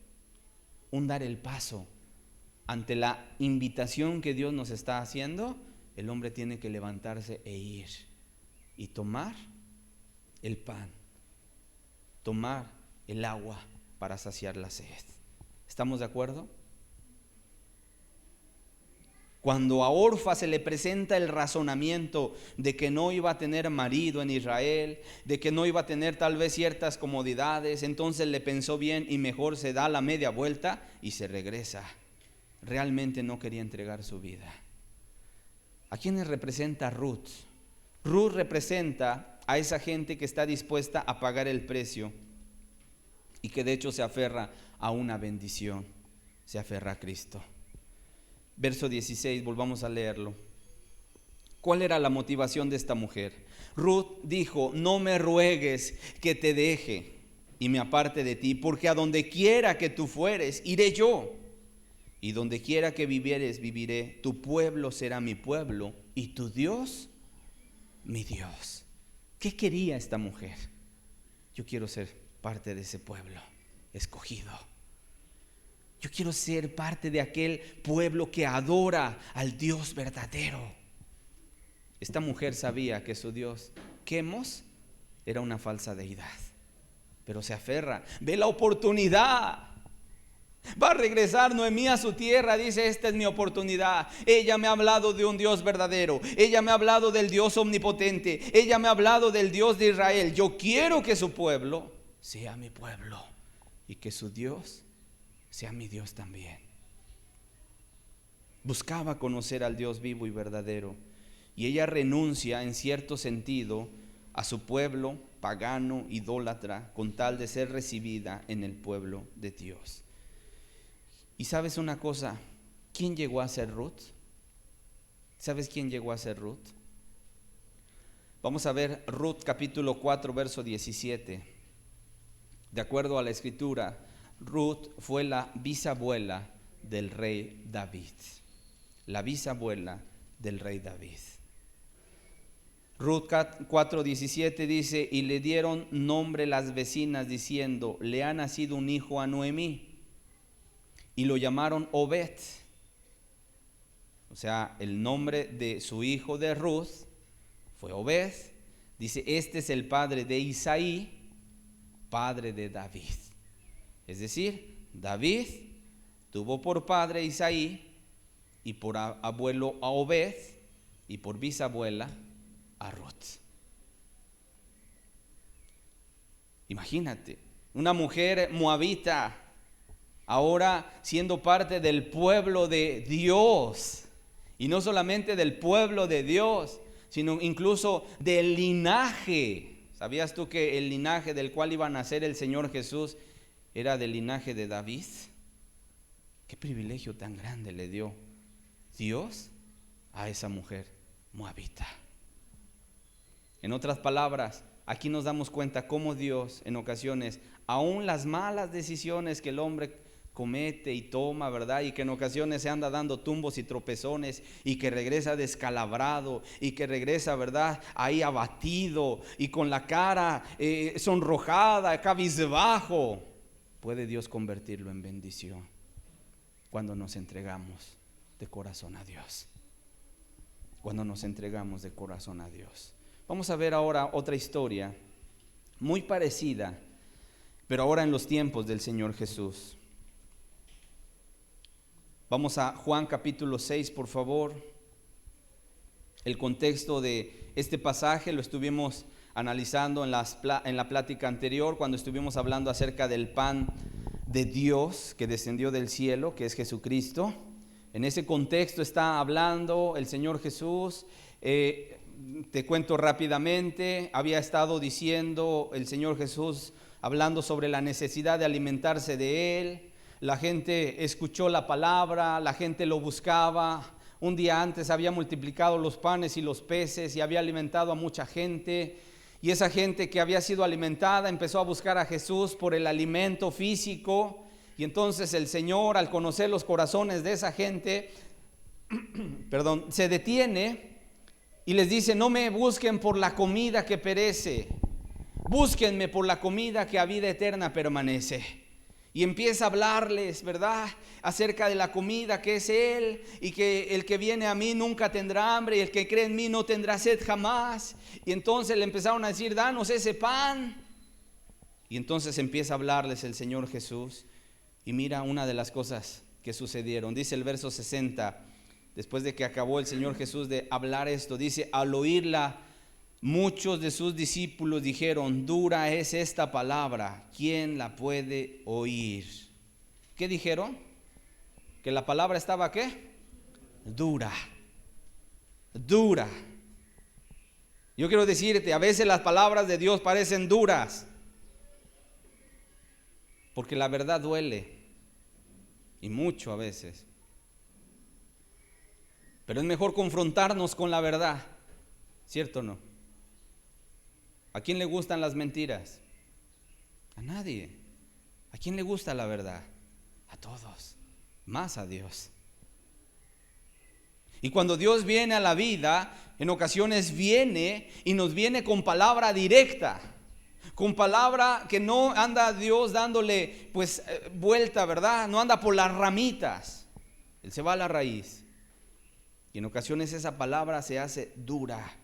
un dar el paso. Ante la invitación que Dios nos está haciendo, el hombre tiene que levantarse e ir y tomar el pan, tomar el agua para saciar la sed. ¿Estamos de acuerdo? Cuando a Orfa se le presenta el razonamiento de que no iba a tener marido en Israel, de que no iba a tener tal vez ciertas comodidades, entonces le pensó bien y mejor se da la media vuelta y se regresa. Realmente no quería entregar su vida. ¿A quiénes representa Ruth? Ruth representa a esa gente que está dispuesta a pagar el precio y que de hecho se aferra a una bendición, se aferra a Cristo. Verso 16, volvamos a leerlo. ¿Cuál era la motivación de esta mujer? Ruth dijo: no me ruegues que te deje y me aparte de ti, porque a donde quiera que tú fueres, iré yo. Y donde quiera que vivieres, viviré. Tu pueblo será mi pueblo y tu Dios, mi Dios. ¿Qué quería esta mujer? Yo quiero ser parte de ese pueblo escogido. Yo quiero ser parte de aquel pueblo que adora al Dios verdadero. Esta mujer sabía que su Dios, Quemos, era una falsa deidad, pero se aferra, ve la oportunidad. Va a regresar Noemí a su tierra, dice: esta es mi oportunidad. Ella me ha hablado de un Dios verdadero, ella me ha hablado del Dios omnipotente, ella me ha hablado del Dios de Israel. Yo quiero que su pueblo sea mi pueblo y que su Dios sea mi Dios también. Buscaba conocer al Dios vivo y verdadero, y ella renuncia en cierto sentido a su pueblo pagano, idólatra, con tal de ser recibida en el pueblo de Dios. Y sabes una cosa, ¿quién llegó a ser Ruth? ¿Sabes quién llegó a ser Ruth? Vamos a ver Ruth capítulo 4 verso 17. De acuerdo a la escritura, Ruth fue la bisabuela del rey David. La bisabuela del rey David. Ruth 4:17 dice: y le dieron nombre las vecinas diciendo: le ha nacido un hijo a Noemí. Y lo llamaron Obed. O sea, el nombre de su hijo de Ruth fue Obed. Dice: este es el padre de Isaí, padre de David. Es decir, David Tuvo por padre a Isaí, y por abuelo a Obed, y por bisabuela a Ruth. Imagínate, una mujer moabita, ahora siendo parte del pueblo de Dios, y no solamente del pueblo de Dios, sino incluso del linaje. ¿Sabías tú que el linaje del cual iba a nacer el Señor Jesús era del linaje de David? Qué privilegio tan grande le dio Dios a esa mujer moabita. En otras palabras, aquí nos damos cuenta cómo Dios en ocasiones, aún las malas decisiones que el hombre comete y toma, ¿verdad? Y que en ocasiones se anda dando tumbos y tropezones, y que regresa descalabrado, y que regresa, ¿verdad?, ahí abatido y con la cara sonrojada, cabizbajo. Puede Dios convertirlo en bendición cuando nos entregamos de corazón a Dios. Cuando nos entregamos de corazón a Dios. Vamos a ver ahora otra historia muy parecida, pero ahora en los tiempos del Señor Jesús. Vamos a Juan capítulo 6, por favor. El contexto de este pasaje lo estuvimos analizando en la plática anterior, cuando estuvimos hablando acerca del pan de Dios que descendió del cielo, que es Jesucristo. En ese contexto está hablando el Señor Jesús. Te cuento rápidamente, había estado diciendo el Señor Jesús, hablando sobre la necesidad de alimentarse de Él. La gente escuchó la palabra, la gente lo buscaba. Un día antes había multiplicado los panes y los peces y había alimentado a mucha gente. Y esa gente que había sido alimentada empezó a buscar a Jesús por el alimento físico. Y entonces el Señor, al conocer los corazones de esa gente, se detiene y les dice: no me busquen por la comida que perece, búsquenme por la comida que a vida eterna permanece. Y empieza a hablarles, ¿verdad?, acerca de la comida que es Él, y que el que viene a mí nunca tendrá hambre, y el que cree en mí no tendrá sed jamás. Y entonces le empezaron a decir: danos ese pan. Y entonces empieza a hablarles el Señor Jesús. Y mira una de las cosas que sucedieron. Dice el verso 60, después de que acabó el Señor Jesús de hablar esto, dice: al oírla, muchos de sus discípulos dijeron: dura es esta palabra, ¿quién la puede oír? ¿Qué dijeron? Que la palabra estaba ¿qué? Dura. Yo quiero decirte, a veces las palabras de Dios parecen duras, porque la verdad duele, y mucho a veces. Pero es mejor confrontarnos con la verdad, ¿cierto o no? ¿A quién le gustan las mentiras? A nadie. ¿A quién le gusta la verdad? A todos, más a Dios. Y cuando Dios viene a la vida, en ocasiones viene y nos viene con palabra directa, con palabra que no anda Dios dándole vuelta, ¿verdad? No anda por las ramitas. Él se va a la raíz. Y en ocasiones esa palabra se hace dura.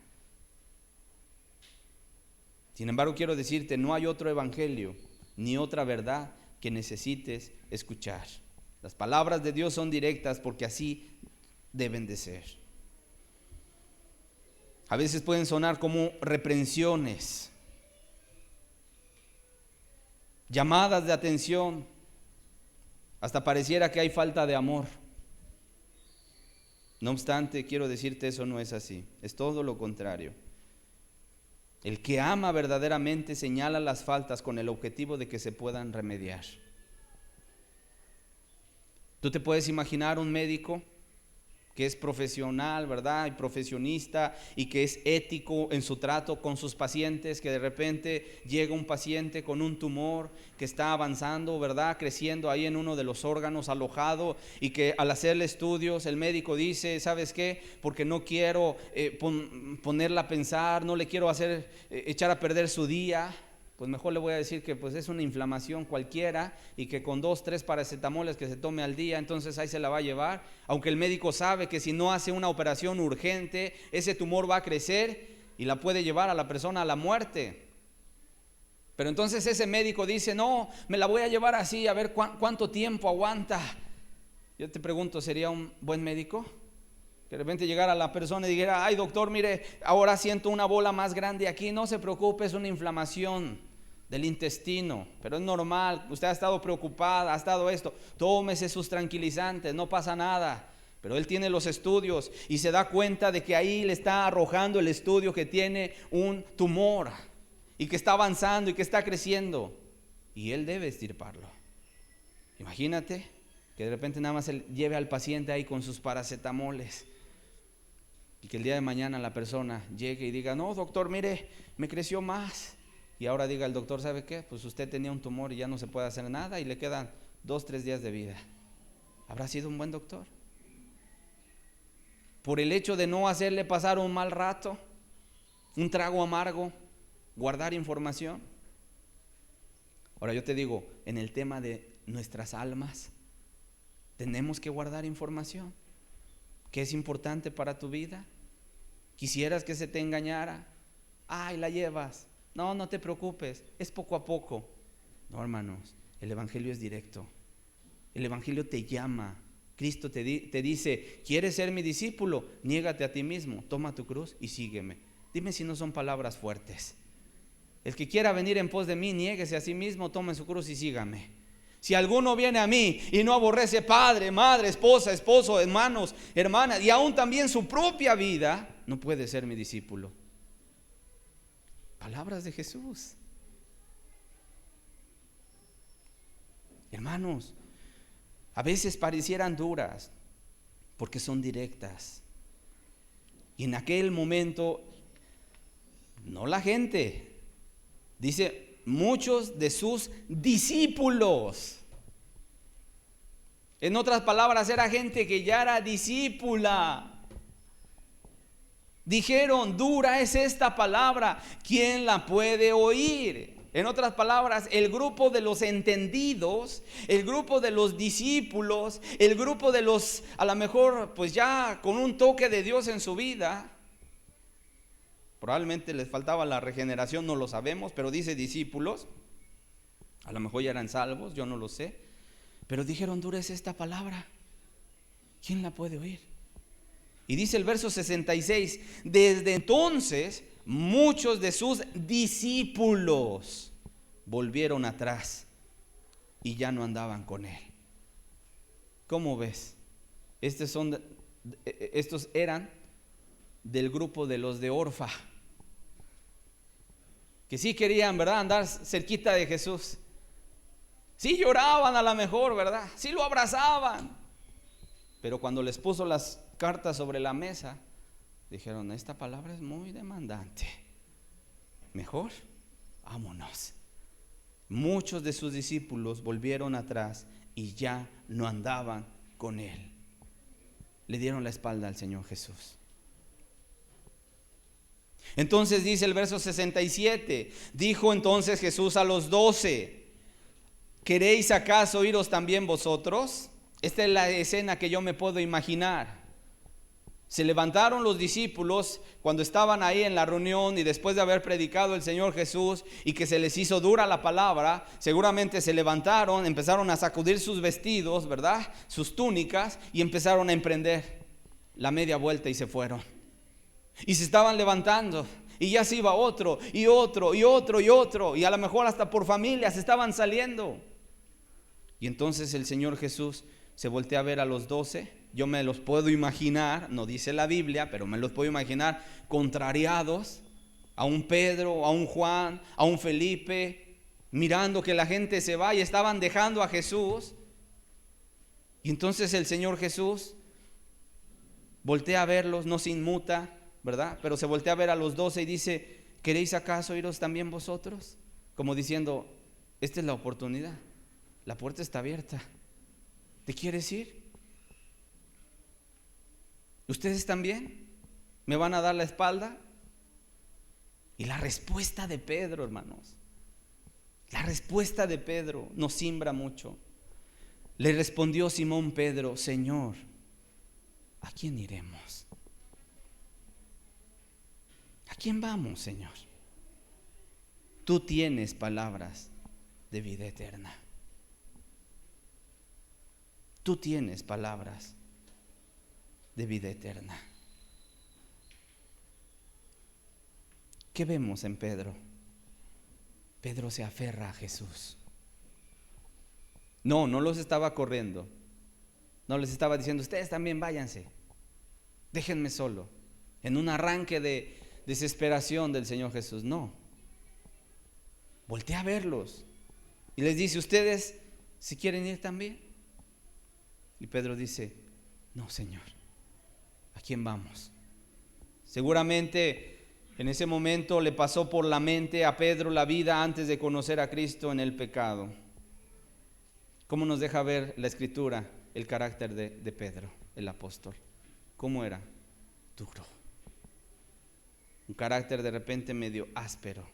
Sin embargo, quiero decirte, no hay otro evangelio ni otra verdad que necesites escuchar. Las palabras de Dios son directas porque así deben de ser. A veces pueden sonar como reprensiones, llamadas de atención, hasta pareciera que hay falta de amor. No obstante, quiero decirte, eso no es así, es todo lo contrario. El que ama verdaderamente señala las faltas con el objetivo de que se puedan remediar. Tú te puedes imaginar un médico que es profesional, ¿verdad?, y profesionista, y que es ético en su trato con sus pacientes, que de repente llega un paciente con un tumor que está avanzando, ¿verdad?, creciendo ahí en uno de los órganos, alojado, y que al hacerle estudios el médico dice: ¿sabes qué? Porque no quiero ponerla a pensar, no le quiero hacer echar a perder su día, pues mejor le voy a decir que es una inflamación cualquiera, y que con 2, 3 paracetamoles que se tome al día, entonces ahí se la va a llevar, aunque el médico sabe que si no hace una operación urgente, ese tumor va a crecer y la puede llevar a la persona a la muerte. Pero entonces ese médico dice: no, me la voy a llevar así, a ver cuánto tiempo aguanta. Yo te pregunto, ¿sería un buen médico? Que de repente llegara la persona y dijera: ay doctor, mire, ahora siento una bola más grande aquí. No se preocupe, es una inflamación del intestino, pero es normal, usted ha estado preocupada, ha estado esto, tómese sus tranquilizantes, no pasa nada. Pero él tiene los estudios y se da cuenta de que ahí le está arrojando el estudio que tiene un tumor y que está avanzando y que está creciendo, y él debe extirparlo. Imagínate que de repente nada más él lleve al paciente ahí con sus paracetamoles, y que el día de mañana la persona llegue y diga: no doctor, mire, me creció más. Y ahora diga el doctor: ¿sabe qué? Pues usted tenía un tumor y ya no se puede hacer nada y le quedan 2-3 días de vida. ¿Habrá sido un buen doctor? Por el hecho de no hacerle pasar un mal rato, un trago amargo, guardar información. Ahora yo te digo, en el tema de nuestras almas, tenemos que guardar información que es importante para tu vida. ¿Quisieras que se te engañara? Ay, la llevas. No, no te preocupes, es poco a poco. No, hermanos, el evangelio es directo. El evangelio te llama. Cristo te dice: ¿quieres ser mi discípulo? Niégate a ti mismo, toma tu cruz y sígueme. Dime si no son palabras fuertes. El que quiera venir en pos de mí, niéguese a sí mismo, tome su cruz y sígame. Si alguno viene a mí y no aborrece padre, madre, esposa, esposo, hermanos, hermanas, y aún también su propia vida, no puede ser mi discípulo. Palabras de Jesús. Hermanos, a veces parecieran duras porque son directas. Y en aquel momento, no la gente, dice muchos de sus discípulos. En otras palabras, era gente que ya era discípula. Dijeron: dura es esta palabra, ¿quién la puede oír? En otras palabras, el grupo de los entendidos, el grupo de los discípulos, el grupo de los, a lo mejor, pues ya con un toque de Dios en su vida, probablemente les faltaba la regeneración, no lo sabemos, pero dice discípulos, a lo mejor ya eran salvos, yo no lo sé, pero dijeron: dura es esta palabra, ¿quién la puede oír? Y dice el verso 66, desde entonces muchos de sus discípulos volvieron atrás y ya no andaban con él. ¿Cómo ves? Estos eran del grupo de los de Orfa, que sí querían, ¿verdad?, andar cerquita de Jesús. Sí lloraban a lo mejor, ¿verdad? Sí lo abrazaban. Pero cuando les puso las cartas sobre la mesa, dijeron: esta palabra es muy demandante, mejor vámonos. Muchos de sus discípulos volvieron atrás y ya no andaban con él. Le dieron la espalda al Señor Jesús. Entonces dice el verso 67, dijo entonces Jesús a los 12: ¿queréis acaso iros también vosotros? Esta es la escena que yo me puedo imaginar. Se levantaron los discípulos cuando estaban ahí en la reunión, y después de haber predicado el Señor Jesús y que se les hizo dura la palabra, seguramente se levantaron, empezaron a sacudir sus vestidos, ¿verdad?, sus túnicas, y empezaron a emprender la media vuelta y se fueron. Y se estaban levantando y ya se iba otro y otro y otro y otro, y a lo mejor hasta por familias estaban saliendo. Y entonces el Señor Jesús se voltea a ver a los 12. Yo me los puedo imaginar, no dice la Biblia, pero me los puedo imaginar contrariados, a un Pedro, a un Juan, a un Felipe, mirando que la gente se va y estaban dejando a Jesús. Y entonces el Señor Jesús voltea a verlos, no se inmuta, ¿verdad?, pero se voltea a ver a los 12 y dice: ¿queréis acaso iros también vosotros? Como diciendo: esta es la oportunidad, la puerta está abierta, ¿te quieres ir? ¿Ustedes también me van a dar la espalda? Y la respuesta de Pedro, hermanos, la respuesta de Pedro nos simbra mucho. Le respondió Simón Pedro: Señor, ¿a quién iremos? ¿A quién vamos, Señor? Tú tienes palabras de vida eterna. tú tienes palabras de vida eterna. ¿Qué vemos en Pedro? Pedro se aferra a Jesús. No los estaba corriendo. No les estaba diciendo, ustedes también váyanse, déjenme solo, en un arranque de desesperación del Señor Jesús. No, voltea a verlos y les dice, ustedes si quieren ir también. Y Pedro dice, no, Señor, ¿a quién vamos? Seguramente en ese momento le pasó por la mente a Pedro la vida antes de conocer a Cristo en el pecado. ¿Cómo nos deja ver la Escritura el carácter de Pedro, el apóstol? ¿Cómo era? Duro. Un carácter de repente medio áspero.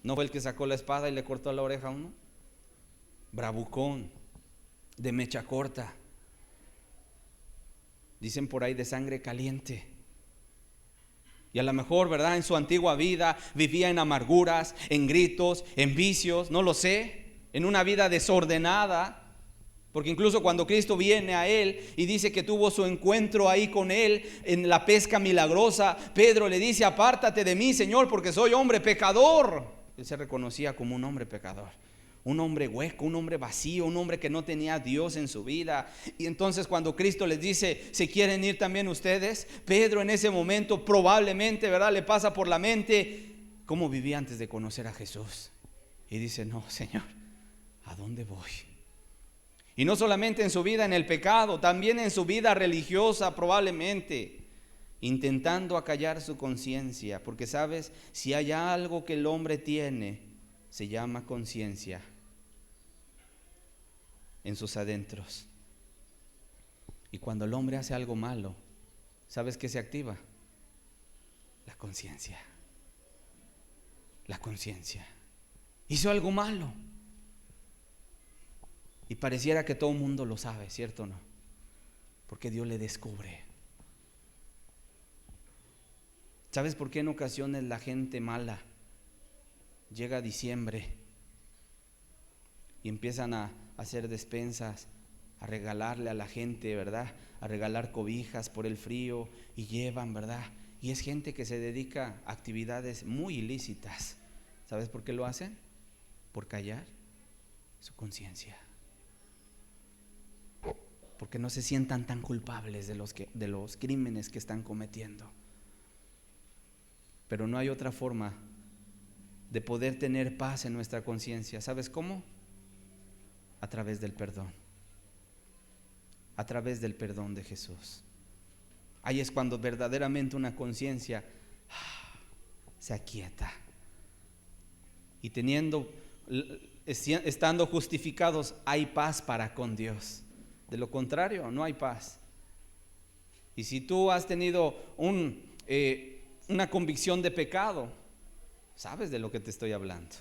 ¿No fue el que sacó la espada y le cortó la oreja a uno? Bravucón, de mecha corta. Dicen por ahí de sangre caliente. Y a lo mejor, ¿verdad?, en su antigua vida vivía en amarguras, en gritos, en vicios, no lo sé, en una vida desordenada. Porque incluso cuando Cristo viene a él y dice que tuvo su encuentro ahí con él en la pesca milagrosa, Pedro le dice, apártate de mí, Señor, porque soy hombre pecador. Él se reconocía como un hombre pecador, un hombre hueco, un hombre vacío, un hombre que no tenía a Dios en su vida. Y entonces cuando Cristo les dice, ¿se quieren ir también ustedes? Pedro en ese momento probablemente, ¿verdad?, le pasa por la mente cómo vivía antes de conocer a Jesús. Y dice, no, Señor, ¿a dónde voy? Y no solamente en su vida en el pecado, también en su vida religiosa probablemente, intentando acallar su conciencia. Porque sabes, si hay algo que el hombre tiene, se llama conciencia en sus adentros. Y cuando el hombre hace algo malo, ¿sabes qué se activa? La conciencia. La conciencia. Hizo algo malo. Y pareciera que todo el mundo lo sabe, ¿cierto o no? Porque Dios le descubre. ¿Sabes por qué en ocasiones la gente mala llega a diciembre y empiezan a hacer despensas, a regalarle a la gente, ¿verdad?, a regalar cobijas por el frío, y llevan, ¿verdad? Y es gente que se dedica a actividades muy ilícitas. ¿Sabes por qué lo hacen? Por callar su conciencia. Porque no se sientan tan culpables de los crímenes que están cometiendo. Pero no hay otra forma de poder tener paz en nuestra conciencia. ¿Sabes cómo? A través del perdón. A través del perdón de Jesús. Ahí es cuando verdaderamente una conciencia se aquieta. Y estando justificados, hay paz para con Dios. De lo contrario, no hay paz. Y si tú has tenido una convicción de pecado, sabes de lo que te estoy hablando.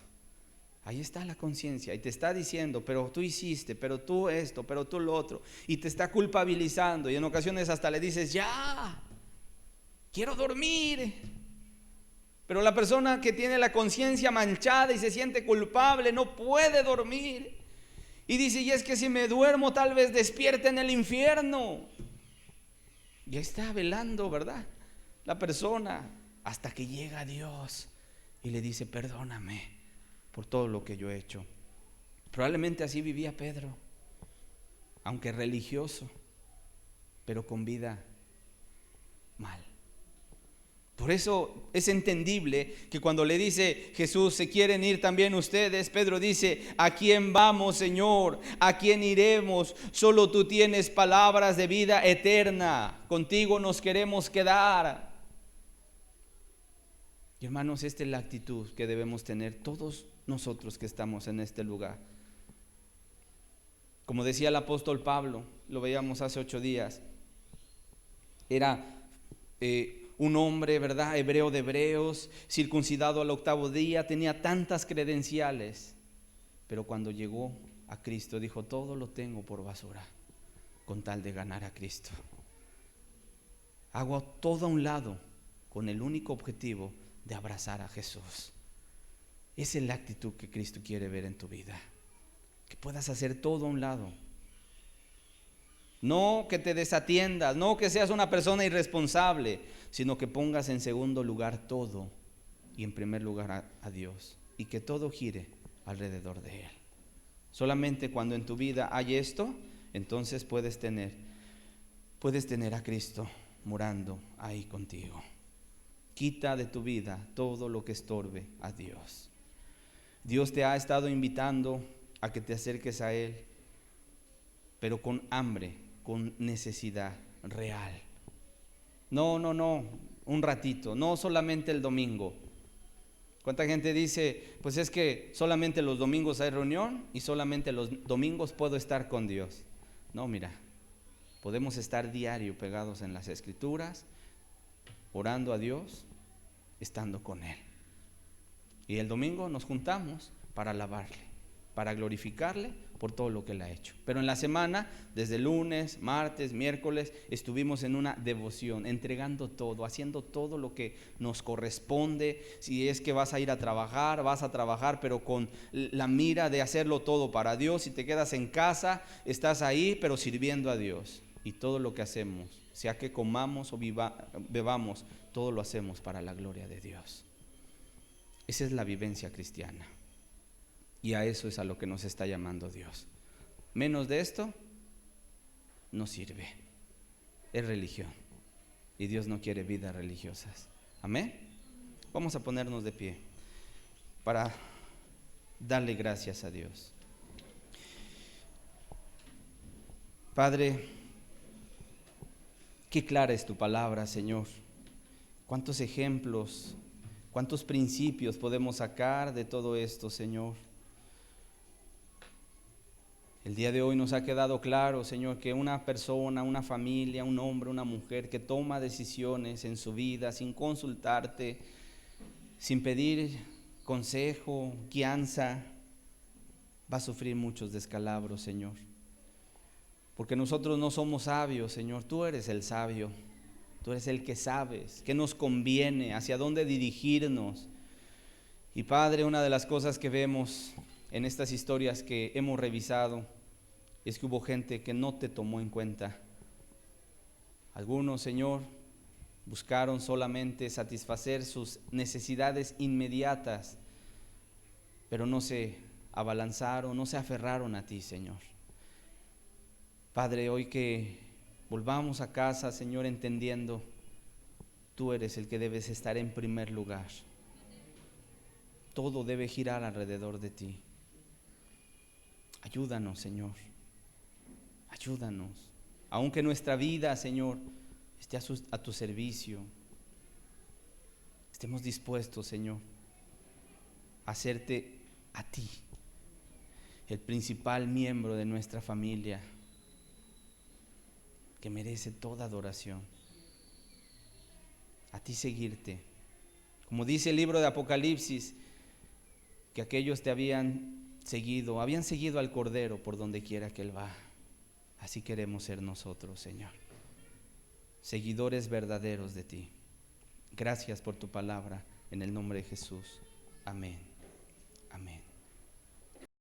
Ahí está la conciencia y te está diciendo, pero tú hiciste, pero tú esto, pero tú lo otro, y te está culpabilizando, y en ocasiones hasta le dices, ya, quiero dormir. Pero la persona que tiene la conciencia manchada y se siente culpable no puede dormir. Y dice, y es que si me duermo tal vez despierte en el infierno. Ya está velando, ¿verdad?, la persona, hasta que llega Dios y le dice, perdóname por todo lo que yo he hecho. Probablemente así vivía Pedro, aunque religioso, pero con vida mal. Por eso es entendible que cuando le dice Jesús, ¿se quieren ir también ustedes? Pedro dice, ¿a quién vamos, Señor? ¿A quién iremos? Solo tú tienes palabras de vida eterna. Contigo nos queremos quedar. Y hermanos, esta es la actitud que debemos tener todos nosotros que estamos en este lugar. Como decía el apóstol Pablo, lo veíamos hace 8 días, era un hombre, ¿verdad?, hebreo de hebreos, circuncidado al 8º día, tenía tantas credenciales, pero cuando llegó a Cristo dijo, todo lo tengo por basura con tal de ganar a Cristo. Hago todo a un lado con el único objetivo de abrazar a Jesús. Esa es la actitud que Cristo quiere ver en tu vida, que puedas hacer todo a un lado No que te desatiendas, no que seas una persona irresponsable, sino que pongas en segundo lugar todo y en primer lugar a Dios, y que todo gire alrededor de Él. Solamente cuando en tu vida hay esto, entonces puedes tener a Cristo morando ahí contigo. Quita de tu vida todo lo que estorbe a Dios. Dios te ha estado invitando a que te acerques a Él, pero con hambre, con necesidad real. No, un ratito, no solamente el domingo. ¿Cuánta gente dice, pues es que solamente los domingos hay reunión y solamente los domingos puedo estar con Dios? No, mira, podemos estar diario pegados en las Escrituras, orando a Dios, estando con Él. Y el domingo nos juntamos para alabarle, para glorificarle por todo lo que Él ha hecho. Pero en la semana, desde lunes, martes, miércoles, estuvimos en una devoción, entregando todo, haciendo todo lo que nos corresponde. Si es que vas a ir a trabajar, vas a trabajar, pero con la mira de hacerlo todo para Dios. Si te quedas en casa, estás ahí, pero sirviendo a Dios. Y todo lo que hacemos, sea que comamos o bebamos, todo lo hacemos para la gloria de Dios. Esa es la vivencia cristiana. Y a eso es a lo que nos está llamando Dios. Menos de esto no sirve. Es religión. Y Dios no quiere vidas religiosas. Amén. Vamos a ponernos de pie para darle gracias a Dios. Padre, qué clara es tu palabra, Señor. Cuántos ejemplos, cuántos principios podemos sacar de todo esto, Señor. El día de hoy nos ha quedado claro, Señor, que una persona, una familia, un hombre, una mujer que toma decisiones en su vida sin consultarte, sin pedir consejo, guianza, va a sufrir muchos descalabros, Señor. Porque nosotros no somos sabios, Señor, tú eres el sabio, tú eres el que sabes qué nos conviene, hacia dónde dirigirnos. Y Padre, una de las cosas que vemos en estas historias que hemos revisado es que hubo gente que no te tomó en cuenta. Algunos, Señor, buscaron solamente satisfacer sus necesidades inmediatas, pero no se abalanzaron, no se aferraron a ti, Señor. Padre, hoy que volvamos a casa, Señor, entendiendo, tú eres el que debes estar en primer lugar. Todo debe girar alrededor de ti. Ayúdanos, Señor. Ayúdanos. Aunque nuestra vida, Señor, esté a tu servicio, estemos dispuestos, Señor, a hacerte a ti el principal miembro de nuestra familia, que merece toda adoración. A ti seguirte. Como dice el libro de Apocalipsis, que aquellos te habían seguido al Cordero por donde quiera que Él va. Así queremos ser nosotros, Señor, seguidores verdaderos de ti. Gracias por tu palabra, en el nombre de Jesús. Amén. Amén.